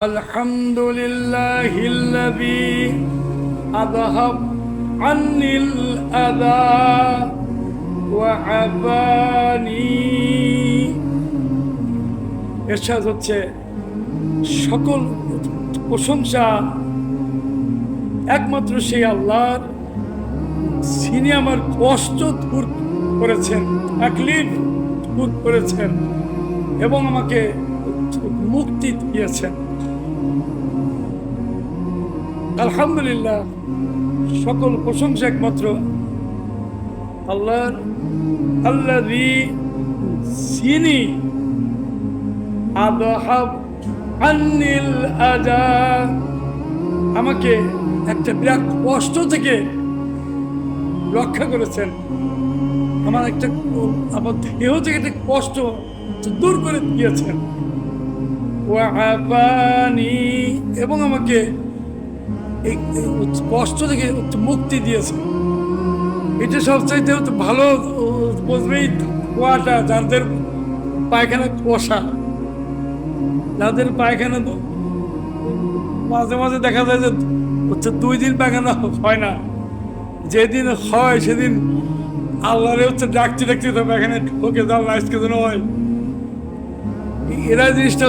الحمد لله الذي أذهب عني الأذى وعافاني। এরশাদ হচ্ছে সকল প্রশংসা একমাত্র সেই আল্লাহর, যিনি আমার কষ্ট দূর করেছেন, তাকলিফ দূর করেছেন এবং আমাকে মুক্তি দিয়েছেন। আলহামদুলিল্লাহ, সকল প্রশংসা একমাত্র আল্লাহর, আল্লাযী যিনি আযহাব আন্নিল আযা, আমাকে একটা বিরাট কষ্ট থেকে রক্ষা করেছেন। আমার দেহ থেকে একটা কষ্ট দূর করে দিয়েছেন। ওয়া আফানি, এবং আমাকে এই কষ্ট থেকে মুক্তি দিয়েছে। এটা সবচাইতে ভালো বুঝবেই কুয়াটা, যাদের পায়খানা কষা, যাদের পায়খানা তো মাঝে মাঝে দেখা যায় যে 2 দিন পায়খানা হয় না, যেদিন হয় সেদিন আল্লাহরে ডাকতে ডাকতে তো পায়খানা ঢোকে যাও না, আজকে যেন হয়। এরা জিনিসটা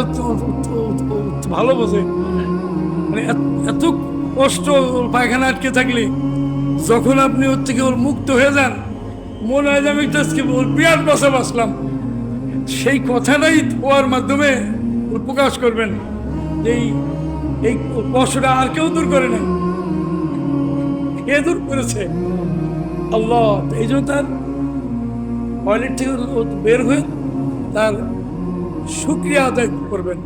ভালো বোঝে, মানে এত কষ্ট পায়খানা আটকে থাকলে যখন আপনি ওর থেকে মুক্ত হয়ে যান, মনে হয় যে আমি একটা ওর বিরাট বাসা বাসলাম। সেই কথাটাই ওর মাধ্যমে প্রকাশ করবেন, এই কষ্টটা আর কেউ দূর করে নাই, কে দূর করেছে? আল্লাহ। এই জন্য তার টয়লেট থেকে বের হয়ে তার শুকরিয়া আদায় করবেন।